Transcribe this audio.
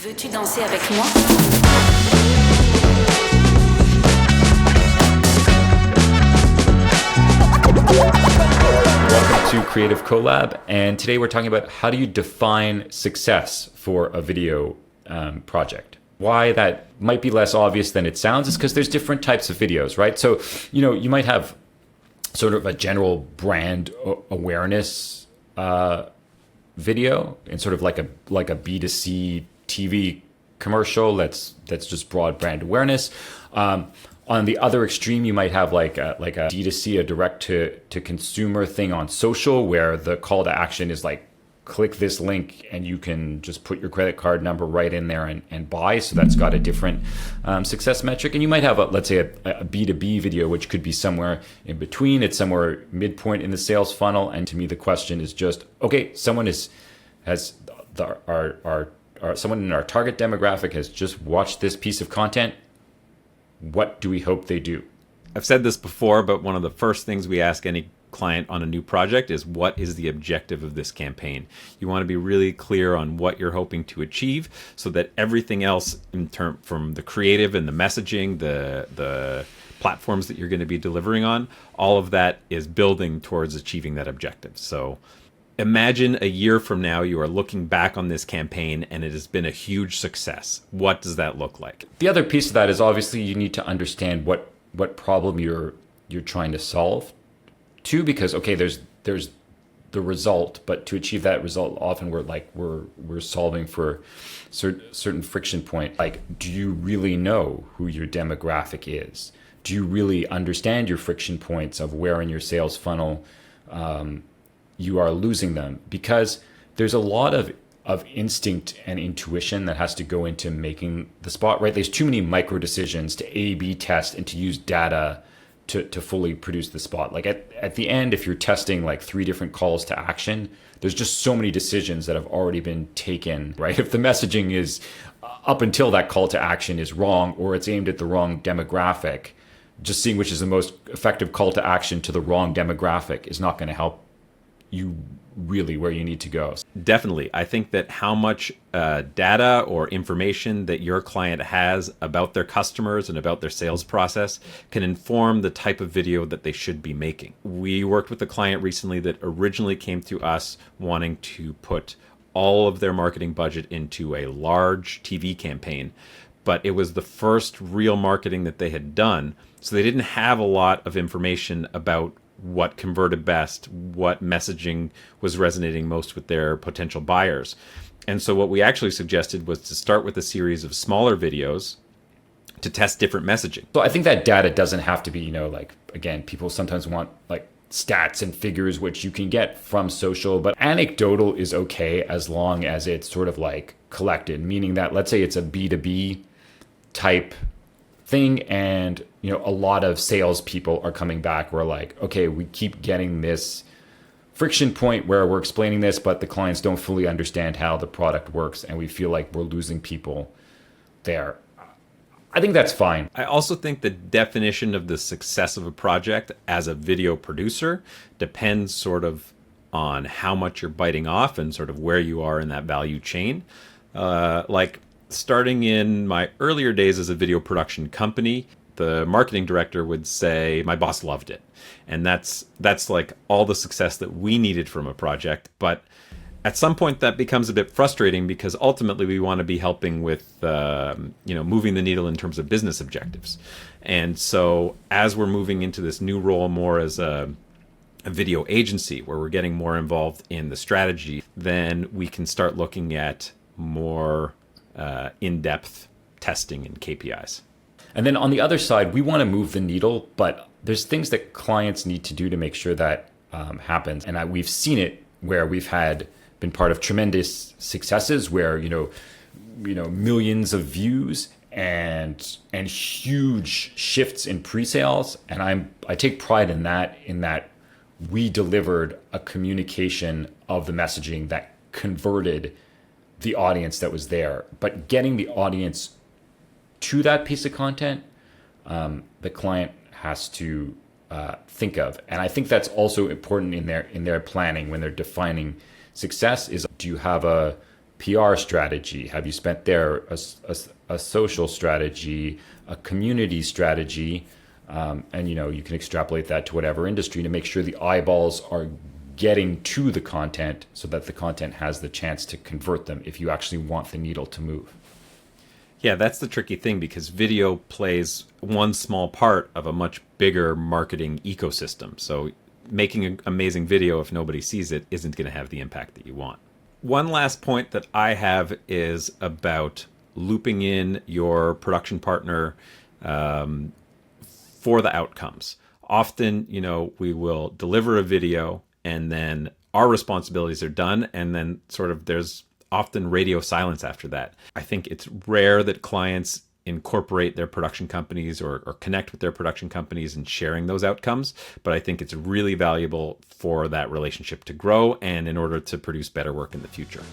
Veux-tu danser avec moi? Welcome to Creative Collab, and today we're talking about how do you define success for a video project. Why that might be less obvious than it sounds is because there's different types of videos, right? So, you might have sort of a general brand awareness video and sort of like a B2C TV commercial that's just broad brand awareness. On the other extreme, you might have like a D2C, a direct to consumer thing on social, where the call to action is like, click this link and you can just put your credit card number right in there and buy. So that's got a different success metric. And you might have, let's say, a B2B video, which could be somewhere in between. It's somewhere midpoint in the sales funnel. And to me, the question is just, okay, someone someone in our target demographic has just watched this piece of content. What do we hope they do? I've said this before, but one of the first things we ask any client on a new project is, what is the objective of this campaign? You want to be really clear on what you're hoping to achieve so that everything else from the creative and the messaging, the platforms that you're going to be delivering on, all of that is building towards achieving that objective. So imagine a year from now, you are looking back on this campaign and it has been a huge success. What does that look like? The other piece of that is obviously you need to understand what problem you're trying to solve too, because okay, there's the result, but to achieve that result, often we're solving for certain friction point. Like, do you really know who your demographic is? Do you really understand your friction points of where in your sales funnel you are losing them? Because there's a lot of instinct and intuition that has to go into making the spot, right? There's too many micro decisions to A/B test and to use data to fully produce the spot. Like at the end, if you're testing like 3 different calls to action, there's just so many decisions that have already been taken, right? If the messaging is up until that call to action is wrong, or it's aimed at the wrong demographic, just seeing which is the most effective call to action to the wrong demographic is not going to help you really where you need to go. Definitely. I think that how much data or information that your client has about their customers and about their sales process can inform the type of video that they should be making. We worked with a client recently that originally came to us wanting to put all of their marketing budget into a large TV campaign, but it was the first real marketing that they had done. So they didn't have a lot of information about what converted best, what messaging was resonating most with their potential buyers. And so what we actually suggested was to start with a series of smaller videos to test different messaging. So I think that data doesn't have to be, again, people sometimes want like stats and figures, which you can get from social, but anecdotal is okay as long as it's sort of like collected, meaning that let's say it's a B2B type thing, and a lot of salespeople are coming back. We're like, okay, we keep getting this friction point where we're explaining this, but the clients don't fully understand how the product works, and we feel like we're losing people there. I think that's fine. I also think the definition of the success of a project as a video producer depends sort of on how much you're biting off and sort of where you are in that value chain. Starting in my earlier days as a video production company, the marketing director would say, my boss loved it. And that's like all the success that we needed from a project. But at some point that becomes a bit frustrating, because ultimately we want to be helping with, moving the needle in terms of business objectives. And so as we're moving into this new role more as a video agency, where we're getting more involved in the strategy, then we can start looking at more in-depth testing and KPIs. And then on the other side, we want to move the needle, but there's things that clients need to do to make sure that happens. And we've seen it where we've been part of tremendous successes where, millions of views and huge shifts in pre-sales. And I take pride in that we delivered a communication of the messaging that converted the audience that was there. But getting the audience to that piece of content, the client has to think of. And I think that's also important in their planning when they're defining success is, do you have a PR strategy? Have you spent there a social strategy, a community strategy? And you can extrapolate that to whatever industry to make sure the eyeballs are getting to the content so that the content has the chance to convert them if you actually want the needle to move. Yeah, that's the tricky thing because video plays one small part of a much bigger marketing ecosystem. So making an amazing video, if nobody sees it, isn't going to have the impact that you want. One last point that I have is about looping in your production partner for the outcomes. Often, we will deliver a video and then our responsibilities are done, and then sort of there's often radio silence after that. I think it's rare that clients incorporate their production companies or connect with their production companies in sharing those outcomes, but I think it's really valuable for that relationship to grow and in order to produce better work in the future.